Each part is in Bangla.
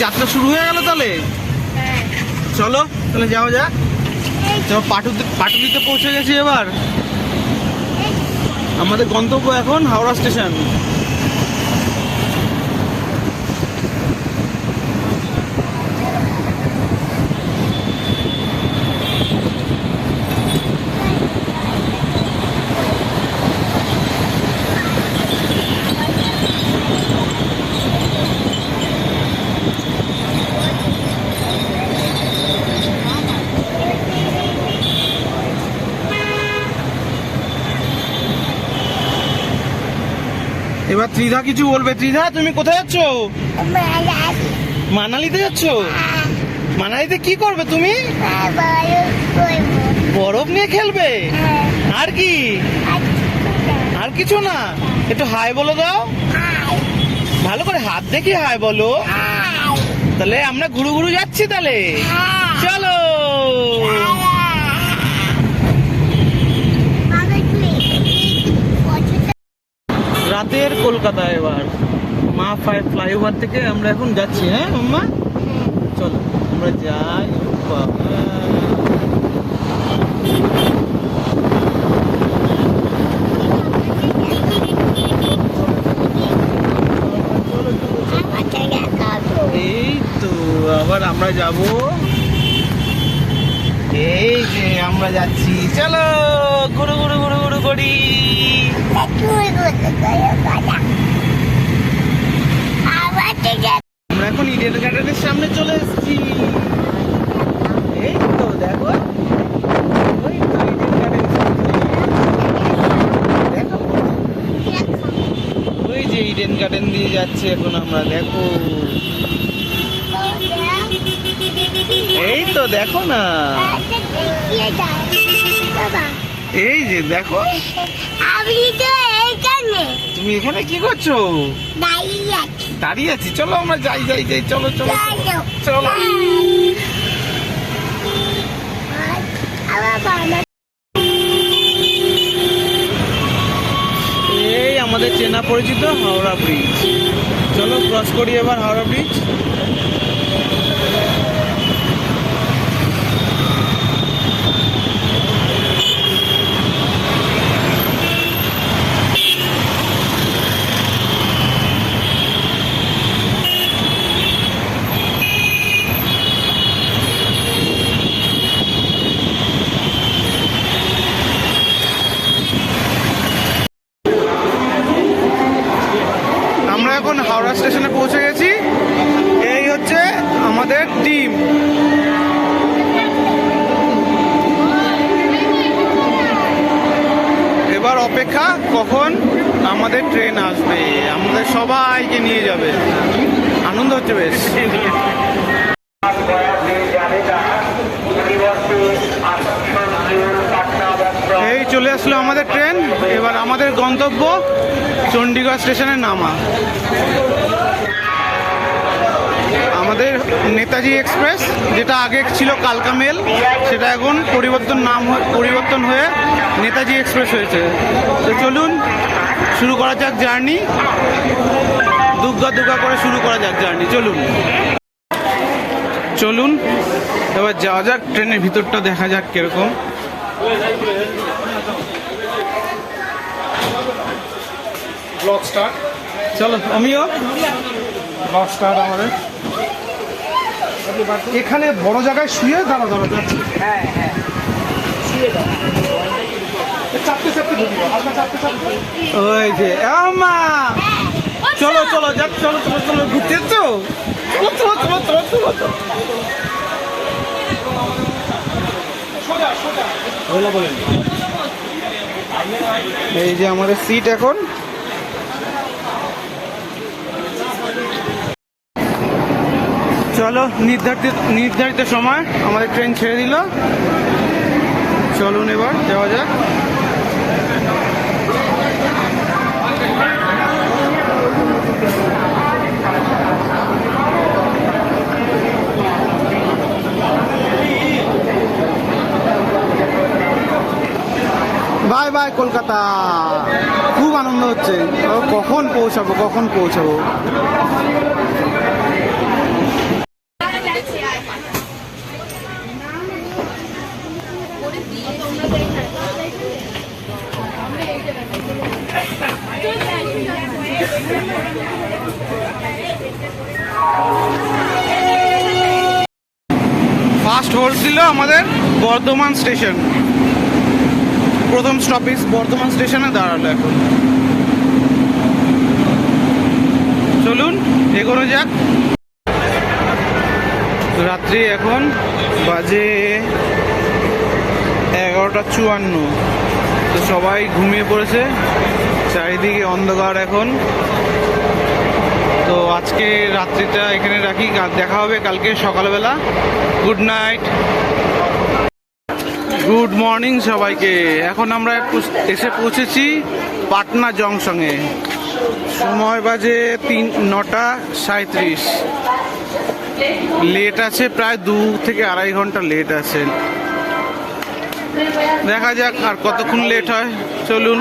যাত্রা শুরু হয়ে গেল তাহলে? চলো তাহলে যাওয়া যাক। চলো পাটুলিতে পৌঁছে গেছি। এবার আমাদের গন্তব্য এখন হাওড়া স্টেশন। এবার ত্রিধা কিছু বলবে। ত্রিধা, তুমি কোথায় যাচ্ছ? মানালিতে যাচ্ছ? মানালিতে কি করবে তুমি? বরফ নিয়ে খেলবে? আর কি? আর কিছু না? একটু হাই বলো দাও, ভালো করে হাত দেখি হাই বলো। তাহলে আমরা ঘুরু ঘুরু যাচ্ছি তাহলে, চলো। রাতের কলকাতা। এবার মা ফ্লাইওভার থেকে আমরা এখন যাচ্ছি। হ্যাঁ মাম্মা, চলো আমরা যাই। এই তো আবার আমরা যাব। এই যে আমরা যাচ্ছি, চলো ঘুরু ঘুরু ঘুরু ঘুরু করি। আমরা এখন ইডেন গার্ডেনের সামনে চলে এসেছি। এই তো দেখো, ওই তো ইডেন গার্ডেন, দেখো ওই যে ইডেন গার্ডেন দিয়ে যাচ্ছি এখন আমরা। দেখো, এই তো দেখো না, এই যে দেখো। তুমি এখানে কি করছো? দাঁড়িয়ে আছি। চলো আমরা যাই যাই যাই, চলো চলো চলো। এই আমাদের চেনা পরিচিত হাওড়া ব্রিজ। চলো ক্রস করি এবার হাওড়া ব্রিজ। এখন হাওড়া স্টেশনে পৌঁছে গেছি। এই হচ্ছে আমাদের টিম। এবার অপেক্ষা কখন আমাদের ট্রেন আসবে, আমাদের সবাইকে নিয়ে যাবে। আনন্দ হচ্ছে বেশ। এই চলে আসলো আমাদের ট্রেন। এবার আমাদের গন্তব্য চণ্ডীগড় স্টেশনে নামা। আমাদের নেতাজি এক্সপ্রেস, যেটা আগে ছিল কালকা মেল, সেটা এখন পরিবর্তন হয়ে নেতাজি এক্সপ্রেস হয়েছে। তো চলুন শুরু করা যাক জার্নি। দুগ্গা দুগ্গা করে শুরু করা যাক জার্নি। চলুন চলুন এবার যাওয়া যাক। ট্রেনের ভিতরটা দেখা যাক কিরকম। Blog start. চলো আমিও ব্লগ স্টার্ট। আমাদের এখানে বড় জায়গায় শুয়ে দাঁড়া যাচ্ছে। হ্যাঁ হ্যাঁ, ওই যে আমা, চলো চলো যাক, চলো চলো চলো। ঘুরতে তো চলো চলো চলো চলো চলো। এই যে আমাদের সিট এখন। চলো নির্ধারিত সময় আমাদের ট্রেন ছেড়ে দিল। চলুন এবার যাওয়া যাক। Bye bye Kolkata. খুব আনন্দ হচ্ছে। কখন পৌঁছাবো। ফার্স্ট হোল্ড ছিল আমাদের বর্ধমান স্টেশন। প্রথম স্টপেজ বর্ধমান স্টেশনে দাঁড়ালো। এখন চলুন এগোনো যাক। রাত্রি এখন বাজে 11:54। তো সবাই ঘুমিয়ে পড়েছে, চারিদিকে অন্ধকার এখন। তো আজকে রাত্রিটা এখানে রাখি, দেখা হবে কালকে সকালবেলা। গুড নাইট, গুড মর্নিং সবাইকে। এখন আমরা এসে পৌঁছেছি পাটনা জংশনে। সময় বাজে 9:37। লেট আছে প্রায় 2 থেকে 2.5 ঘন্টা লেট আছে। দেখা যাক আর কতক্ষণ লেট হয়। চলুন।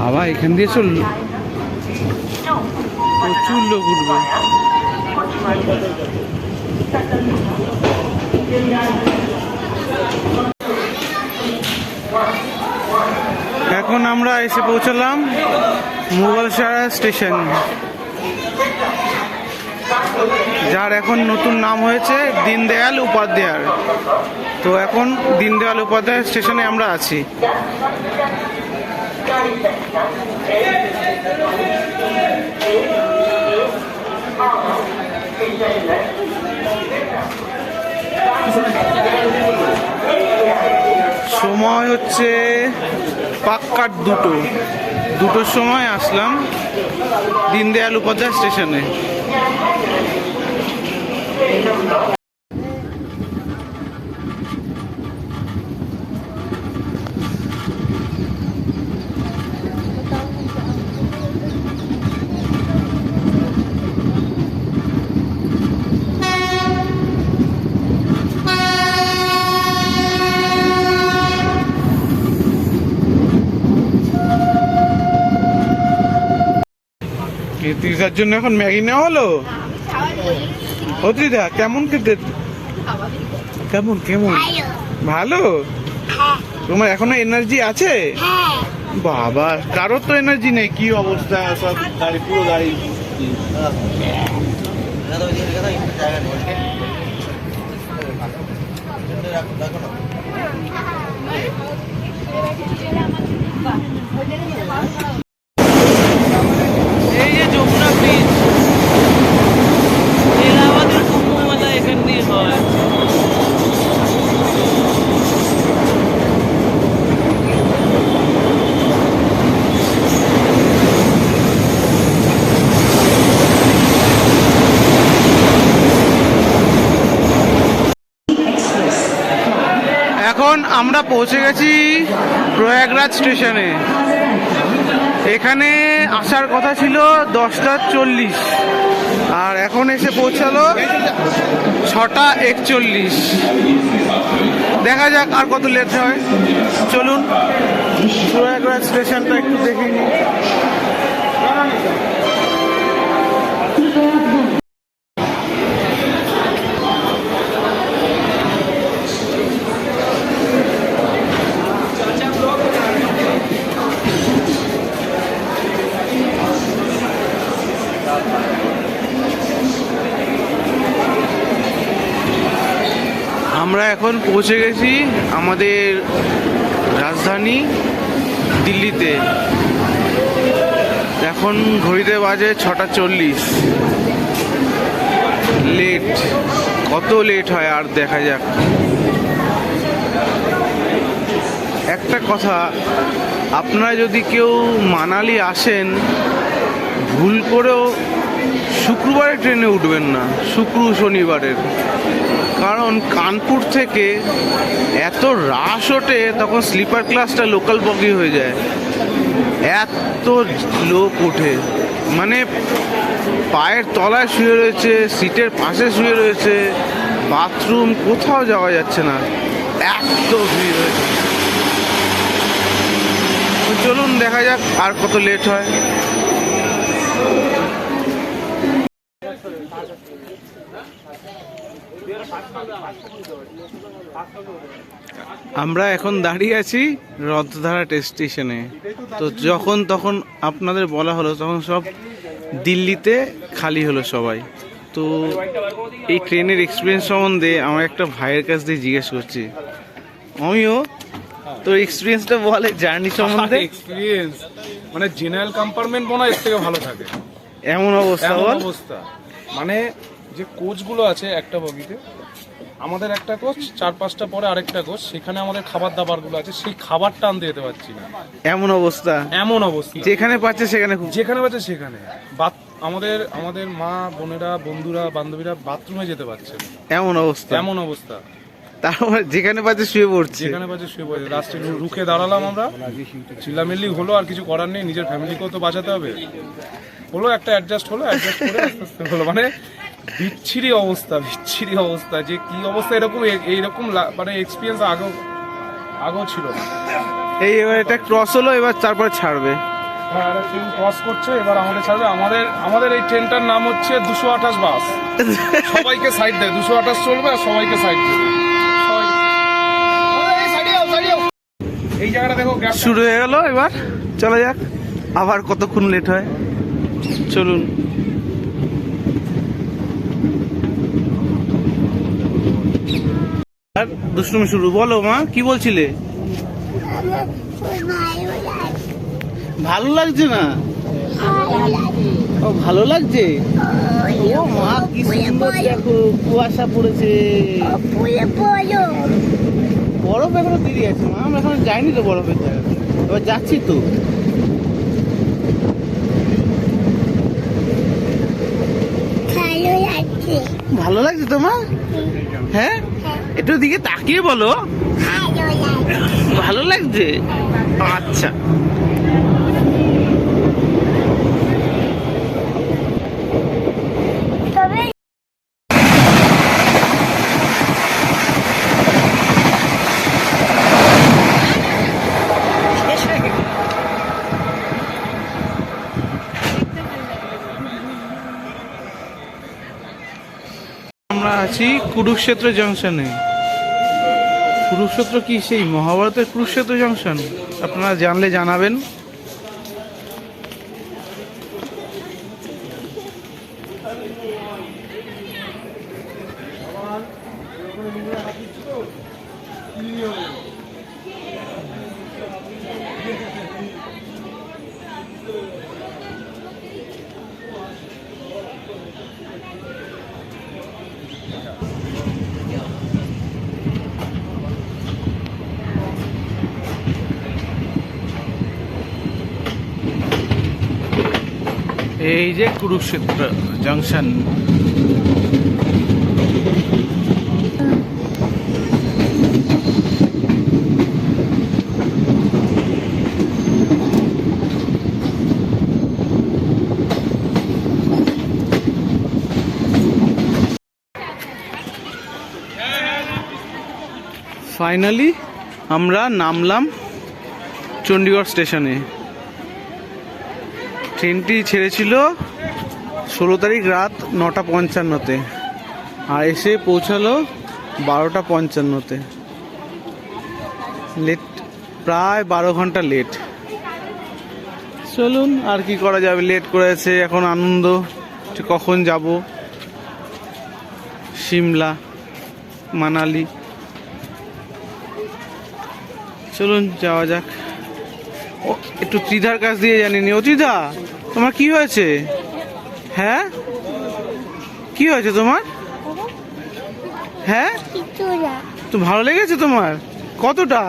বাবা এখান দিয়ে চল, প্রচুর লোক উঠবে। এখন আমরা এসে পৌঁছলাম মুঘলসরাই স্টেশন, যার এখন নতুন নাম হয়েছে দীনদয়াল উপাধ্যায়। তো এখন দীনদয়াল উপাধ্যায় স্টেশনে আমরা আছি। সময় হচ্ছে পাক্কার 2টোর সময় আসলাম দীনদয়াল উপাধ্যায় স্টেশনে। তিরিশার জন্য এখন ম্যাগি নেওয়া হলো। অত্রিদা কেমন খেতে? কেমন কেমন? ভালো। তোমার এখনো এনার্জি আছে? বাবা কারোর তো এনার্জি নেই, কি অবস্থা সব গাড়ি, পুরো গাড়ি। এই যে যমুনা ব্রিজ, এলাহাবাদের কুম্ভ মেলা এখান দিয়ে হয়। এখন আমরা পৌঁছে গেছি প্রয়াগরাজ স্টেশনে। এখানে আসার কথা ছিল 10:40, আর এখন এসে পৌঁছালো 6:41। দেখা যাক আর কত লেট হয়। চলুন প্রয়াগরাজ স্টেশনটা একটু দেখে নিই। আমরা এখন পৌঁছে গেছি আমাদের রাজধানী দিল্লিতে। এখন ঘড়িতে বাজে 6:40। লেট, কত লেট হয় আর দেখা যাক। একটা কথা, আপনারা যদি কেউ মানালি আসেন, ভুল করেও শুক্রবারে ট্রেনে উঠবেন না, শুক্র শনিবারের। কারণ কানপুর থেকে এত রাশ ওঠে, তখন স্লিপার ক্লাসটা লোকাল বগি হয়ে যায়। এত লোক ওঠে, মানে পায়ের তলায় শুয়ে রয়েছে, সিটের পাশে শুয়ে রয়েছে, বাথরুম কোথাও যাওয়া যাচ্ছে না, এত ভিড় হয়েছে। চলুন দেখা যাক আর কত লেট হয়। আমরা এখন দাঁড়িয়ে আছি রথধারা স্টেশনে। তো যখন তখন আপনাদের বলা হলো, তখন সব দিল্লিতে খালি হলো সবাই। তো এই ট্রেনের এক্সপিরিয়েন্স সম্বন্ধে আমার একটা ভাইয়ের কাছ দিয়ে জিজ্ঞেস করছি। আমিও তোর এক্সপিরিয়েন্সটা বলে, জার্নি সম্বন্ধে। এক্সপিরিয়েন্স মানে জেনারেল কম্পার্টমেন্ট মনে হয় এর থেকে ভালো থাকে। এমন অবস্থা, মানে যে কোচগুলো আছে একটা বগিতে, আমাদের একটা কোচ 4-5টা পরে আরেকটা কোচ, সেখানে আমাদের খাবার দাবারগুলো আছে, সেই খাবারটা আনতে যেতে পারছি না। এমন অবস্থা, যেখানে পাচ্ছে সেখানে সেখানে আমাদের মা বোনেরা, বন্ধুরা, বান্ধবীরা বাথরুমে যেতে পারছে না। এমন অবস্থা। তারপর যেখানে পাচ্ছে শুয়ে পড়ছে। লাস্টে রুখে দাঁড়ালাম আমরা, চিল্লামিল্লি হলো, আর কিছু করার নেই, নিজের ফ্যামিলিকেও তো বাঁচাতে হবে। হলো একটা অ্যাডজাস্ট করে আস্তে আস্তে হলো। মানে বিচ্ছিরি অবস্থা, যে কি অবস্থা, এইরকম মানে এক্সপিরিয়েন্স আগেও ছিল না। এবার এটা ক্রস হলো, এবার তারপরে ছাড়বে। হ্যাঁ, ট্রেন ক্রস করছে, এবার আমাদের ছাড়বে। আমাদের এই ট্রেনটার নাম হচ্ছে 228 বাস। সবাইকে সাইড দেয়, 228 চলবে আর সবাইকে সাইড দেবে। এই জায়গাটা দেখো, শুরু হয়ে গেল। এবার চলা যাক, আবার কতক্ষণ লেট হয়। চলুন। আর দুষ্টুমি শুরু। বলো মা, কি বলছিলে? ভালো লাগছে না? ও ভালো লাগছে। ও মা, কি সুন্দর দেখো, কুয়াশা পড়েছে। বরফ এখনো দেরি আছে মা, আমরা এখনো যাইনি তো বরফের জায়গায়, এবার যাচ্ছি তো। ভালো লাগছে তোমার? হ্যাঁ, একটু দিকে তাকিয়ে বলো। ভালো লাগছে, আচ্ছা। আমরা আছি কুরুক্ষেত্র জংশনে। কুরুক্ষেত্র কি সেই মহাভারতের কুরুক্ষেত্র জংশন? আপনারা জানলে জানাবেন। এই যে কুরুক্ষেত্র জংশন। ফাইনালি আমরা নামলাম চণ্ডীগড় স্টেশনে। ট্রেনটি ছেড়েছিল 16 তারিখ রাত 9:55-তে, আর এসে পৌঁছালো 12:55-তে। লেট, প্রায় 12 ঘন্টা লেট। চলুন, আর কি করা যাবে, লেট করেছে। এখন আনন্দ কখন যাব সিমলা, মানালি। চলুন যাওয়া যাক। ও একটু ত্রিধার কাছ দিয়ে জানিনি। ও ত্রিধা, তোমার কি হয়েছে? হ্যাঁ, কি হয়েছে তোমার? হ্যাঁ, তো ভালো লেগেছে তোমার? কতটা?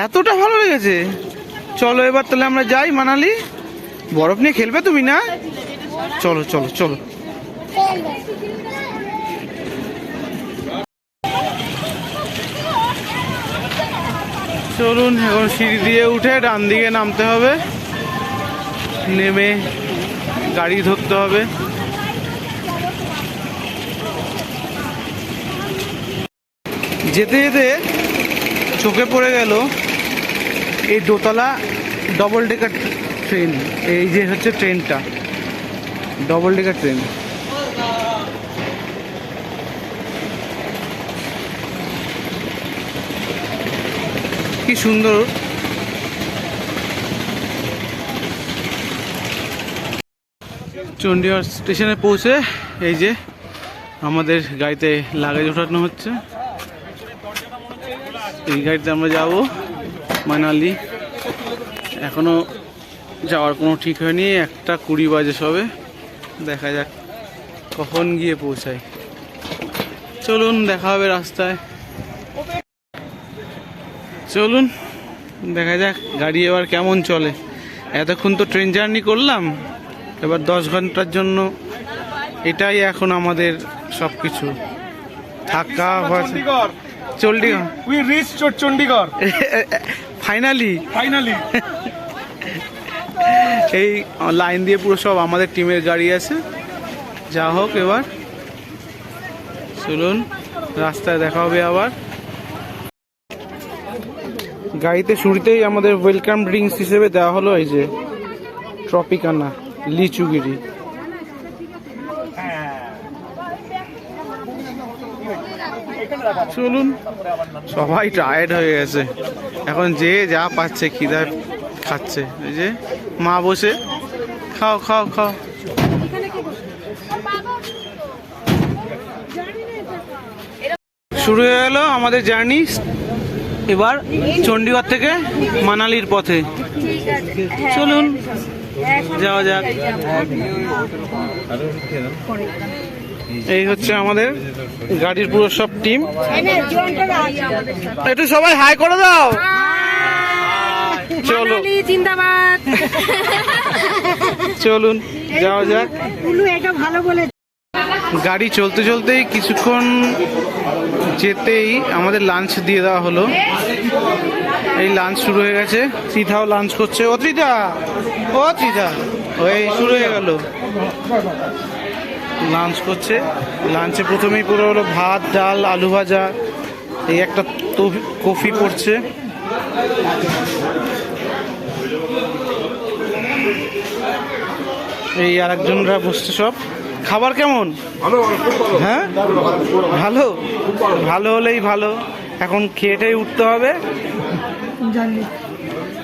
এতটা ভালো লেগেছে? চলো এবার তাহলে আমরা যাই মানালি। বরফ নিয়ে খেলবে তুমি না? চলো চলো চলো। চলুন এখন সিঁড়ি দিয়ে উঠে ডান দিকে নামতে হবে, নেমে গাড়ি ধরতে হবে। যেতে যেতে চোখে পড়ে গেল এই দোতলা ডবল ডেকার ট্রেন। এই যে হচ্ছে ট্রেনটা, ডবল ডেকার ট্রেন। কি সুন্দর। চণ্ডীগড় স্টেশনে পৌঁছে এই যে আমাদের গাড়িতে লাগেজ ওঠানো হচ্ছে। এই গাড়িতে আমরা যাব মানালি। এখনো যাওয়ার কোনো ঠিক হয়নি, 1:20 বাজে সবে। দেখা যাক কখন গিয়ে পৌঁছাই। চলুন দেখা হবে রাস্তায়। চলুন দেখা যাক গাড়ি এবার কেমন চলে। এতক্ষণ তো ট্রেন জার্নি করলাম, এবার 10 ঘন্টার জন্য এটাই এখন আমাদের সব কিছু। থাকা Chandigarh, we reach Chandigarh finally. এই লাইন দিয়ে পুরো সব আমাদের টিমের গাড়ি আছে। যা হোক এবার চলুন রাস্তায় দেখা হবে আবার। গাড়িতে শুরুতেই আমাদের ওয়েলকাম ড্রিঙ্কস হিসেবে দেওয়া হলো এই যে ট্রপিকানা লিচুগিরি। চলুন, সবাই টায়ার্ড হয়ে গেছে এখন, যে যা পাচ্ছে খিদা খাচ্ছে। এই যে মা বসে, খাও খাও খাও। শুরু হয়ে গেল আমাদের জার্নি এবার চণ্ডীগড় থেকে মানালির পথে। চলুন যাওয়া যাক। এই হচ্ছে আমাদের গাড়ির পুরো সব টিম। একটু সবাই হাই করে দাও। চলো জিন্দাবাদ। চলুন যাওয়া যাক। ভালো বলে গাড়ি চলতে চলতেই কিছুক্ষণ যেতেই আমাদের লাঞ্চ দিয়ে দেওয়া হলো। এই লাঞ্চ শুরু হয়ে গেছে। ত্রিধাও লাঞ্চ করছে। ও ত্রিধা, ও ত্রিধা, ওই শুরু হয়ে গেল লাঞ্চ করছে। লাঞ্চে প্রথমেই পুরো হলো ভাত, ডাল, আলু ভাজা, এই একটা কফি পড়ছে। এই আরেকজনরা বসছে সব। খাবার কেমন? হ্যাঁ ভালো, ভালো হলেই ভালো। এখন খেয়েটাই উঠতে হবে।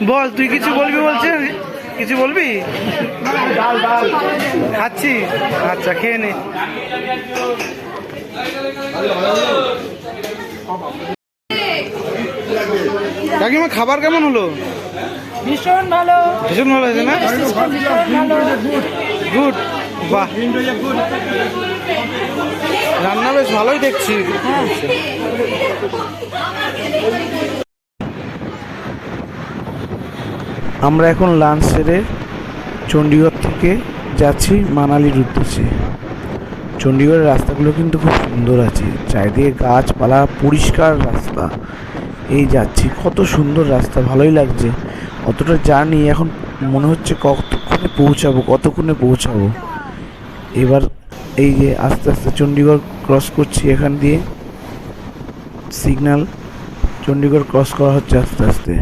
বল, তুই কিছু বলবি বলছে? কিছু বলবি? খাচ্ছি, আচ্ছা খেয়ে নে। কাকিমা খাবার কেমন হলো? ভীষণ ভালো, ভীষণ ভালো হয়েছে না? গুড, বাহ, রান্না বেশ ভালোই দেখছি। আমরা এখন লাঞ্চ সেরে চণ্ডীগড় থেকে যাচ্ছি মানালির উদ্দেশ্যে। চণ্ডীগড়ের রাস্তাগুলো কিন্তু খুব সুন্দর আছে, চারিদিকে গাছপালা, পরিষ্কার রাস্তা। এই যাচ্ছি, কত সুন্দর রাস্তা, ভালোই লাগছে। অতটা জার্নি এখন মনে হচ্ছে কতক্ষণে পৌঁছাবো। এবার এই যে আস্তে আস্তে চণ্ডীগড় ক্রস করছি, এখান দিয়ে সিগন্যাল, চণ্ডীগড় ক্রস করা হচ্ছে আস্তে আস্তে।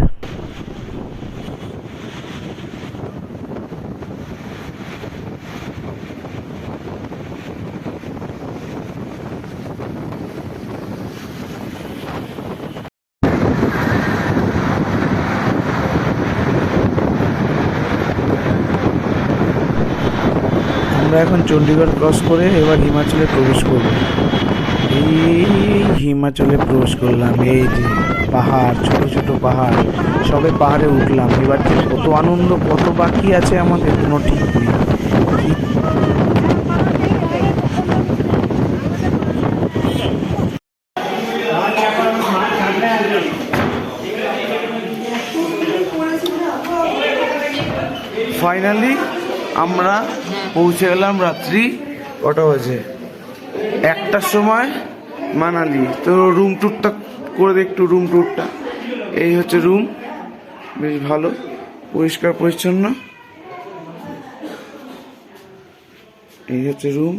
আমরা এখন চণ্ডীগড় ক্রস করে এবার হিমাচলে প্রবেশ করব। এই হিমাচলে প্রবেশ করলাম। এই যে পাহাড়, ছোট ছোট পাহাড়, সবে পাহাড়ে উঠলাম। এবার যে কত আনন্দ, কত বাকি আছে আমাদের কোনো ঠিক নেই। ফাইনালি আমরা পৌঁছে গেলাম রাত্রি কটা বাজে 1টার সময় মানালি। তো রুম ট্যুরটা করে দে একটু, রুম ট্যুরটা। এই হচ্ছে রুম, বেশ ভালো, পরিষ্কার পরিচ্ছন্ন। এই হচ্ছে রুম,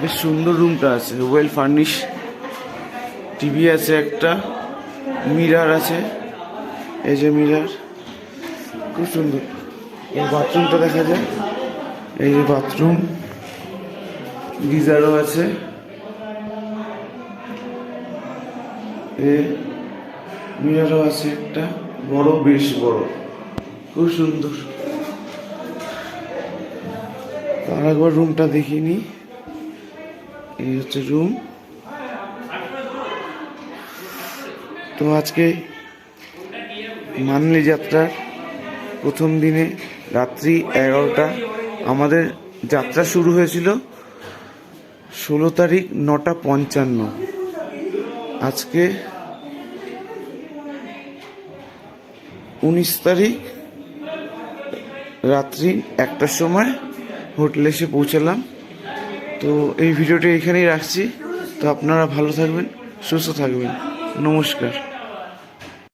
বেশ সুন্দর রুমটা আছে, ওয়েল ফার্নিশ। টিভি আছে একটা, মিরার আছে, এই যে মিরার, খুব সুন্দর। এই বাথরুমটা দেখা যায়, এই যে বাথরুম, গিজারও আছে, মিরারও আছে একটা বড়, বেশ বড়, খুব সুন্দর। তার একবার রুমটা দেখিনি। এই হচ্ছে রুম। তো আজকে মানালি যাত্রার প্রথম দিনে রাত্রি 11টা। আমাদের যাত্রা শুরু হয়েছিল 16 তারিখ 9:55। আজকে 19 তারিখ রাত্রি 1টার সময় হোটেলে এসে পৌঁছালাম। তো এই ভিডিওটি এখানেই রাখছি। তো আপনারা ভালো থাকবেন, সুস্থ থাকবেন। নমস্কার।